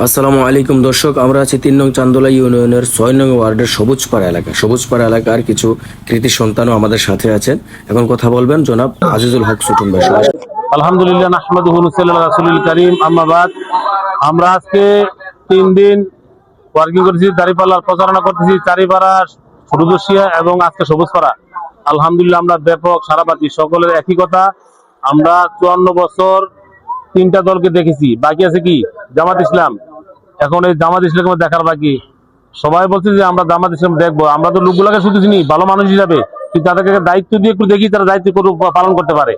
আসসালামু আলাইকুম দর্শক, আমরা আছি ৩ নং চান্দোলা ইউনিয়নের ৬ নং ওয়ার্ডের সবুজপাড়া এলাকা। সবুজপাড়া এলাকার কিছু কৃতি সন্তানও আমাদের সাথে আছেন এবং কথা বলবেন জনাব আজিজুল হক ছোটন ভাই। আলহামদুলিল্লাহ, নাহমাদুহু ওয়া নুসাল্লি আলা রাসূলিল কারীম, আম্মা বাদ। আমরা আজকে 3 দিন ওয়ার্কিং করেছি, দাঁড়িপাল্লার প্রচারণা করতেছি চারিপাড়া, রুদুশিয়া এবং আজকে সবুজপাড়া। আলহামদুলিল্লাহ, আমরা ব্যাপক সারা পাচ্ছি। সকলের একই কথা, আমরা 54 বছর 3টা দলকে দেখেছি, বাকি আছে কি জামাত ইসলাম। এখন এই জামাত ইসলামকে দেখার বাকি। সবাই বলছে যে আমরা জামাত ইসলাম দেখবো, আমরা তো লোকগুলোকে শুধু চিনি ভালো মানুষ হিসাবে, কিন্তু তাদেরকে দায়িত্ব দিয়ে একটু দেখি তারা দায়িত্ব পালন করতে পারে।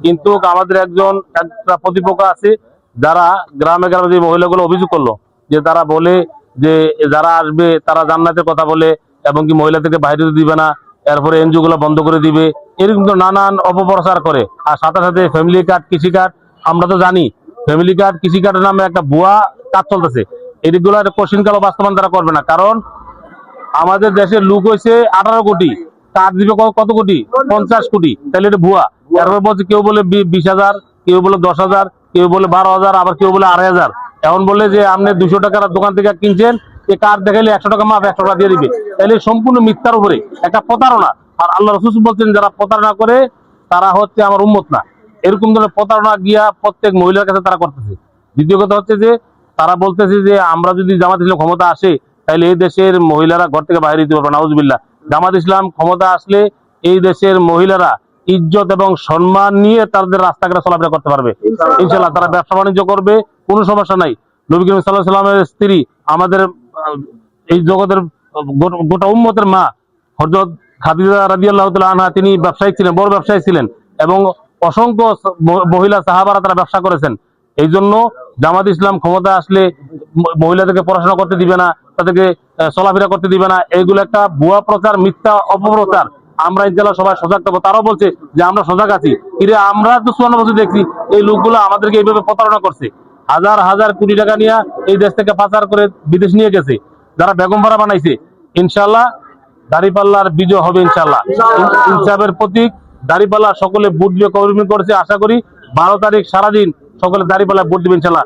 কিন্তু আমাদের একটা প্রতিপক্ষ আছে, যারা গ্রামে গ্রামে যে মহিলাগুলো অভিযোগ করলো যে তারা বলে যে যারা আসবে তারা জান্নাতের কথা বলে এবং কি মহিলাদেরকে বাইরে দিবে না, এরপরে এনজিও গুলো বন্ধ করে দিবে, এরকম তো নানান অপপ্রচার করে। আর সাথে সাথে ফ্যামিলি কার্ড, কৃষি কার্ড, আমরা তো জানি ফ্যামিলি কার্ড, কৃষি কার্ডের নামে একটা ভুয়া কাজ চলতেছে। এইগুলো কোশ্চিন কালও বাস্তবায়ন তারা করবে না, কারণ আমাদের দেশের লোক হয়েছে 18 কোটি, কার্ড দিবে কত কোটি? 50 কোটি। তাহলে এটা ভুয়া। এরপর বলছে কেউ বলে 20,000, কেউ বলে 10,000, কেউ বলে 12,000, আবার কেউ বলে 2,500। এখন বলে যে আপনি 200 টাকার দোকান থেকে কিনছেন, এই কার্ড দেখাইলে 100 টাকা মাফ, 100 টাকা দিয়ে দিবে। তাহলে সম্পূর্ণ মিথ্যার উপরে একটা প্রতারণা। আর আল্লাহ রাসূল বলছেন যারা প্রতারণা করে তারা হচ্ছে আমার উম্মত না। এরকম ধরনের প্রতারণা গিয়া প্রত্যেক মহিলার কাছে তারা করতেছে। দ্বিতীয় কথা হচ্ছে যে তারা বলতেছে যে আমরা যদি জামাত ইসলাম ক্ষমতা আসে তাহলে এই দেশের মহিলারা ঘর থেকে বাইরে দিতে পারবে। নাউজুবিল্লাহ। জামাত ইসলাম ক্ষমতা আসলে এই দেশের মহিলারা ইজ্জত এবং সম্মান নিয়ে তাদের রাস্তাঘাটে চলাফেরা করতে পারবে ইনশাআল্লাহ। তারা ব্যবসা বাণিজ্য করবে, কোনো সমস্যা নাই। নবী করিম সাল্লাল্লাহু আলাইহি ওয়াসাল্লামের স্ত্রী, আমাদের এই জগতের গোটা উম্মতের মা হযরত খাদিজা রাদিয়াল্লাহু তাআলা আনহা, তিনি ব্যবসায়ী ছিলেন, বড় ব্যবসায়ী ছিলেন এবং অসংখ্য মহিলা সাহাবারা তারা ব্যবসা করেছেন। এই জন্য জামাত ইসলাম ক্ষমতা আসলে মহিলাদেরকে পড়াশোনা করতে দিবে না, তাদেরকে চলাফেরা করতে দিবে না। এইগুলো একটা ভুয়া প্রচার, মিথ্যা অপপ্রচার। আমরা ইনশাআল্লাহ সবাই সজাগ থাকবো। তারাও বলছে যে আমরা সজাগ আছি। কিন্তু আমরা তো 54 বছর দেখছি এই লোকগুলো আমাদেরকে এইভাবে প্রতারণা করছে। হাজার হাজার কোটি টাকা নিয়ে এই দেশ থেকে পাচার করে বিদেশ নিয়ে গেছে, যারা বেগম পাড়া বানাইছে। ইনশাআল্লাহ দাঁড়িপাল্লার বিজয় হবে ইনশাআল্লাহ। ইনসাফের প্রতীক দাঁড়িপাল্লা, সকলে ভোট দিয়ে কর্মী করেছে। আশা করি 12 তারিখ সারাদিন সকলে দাঁড়িপাল্লা ভোট দিবে ইনশাআল্লাহ।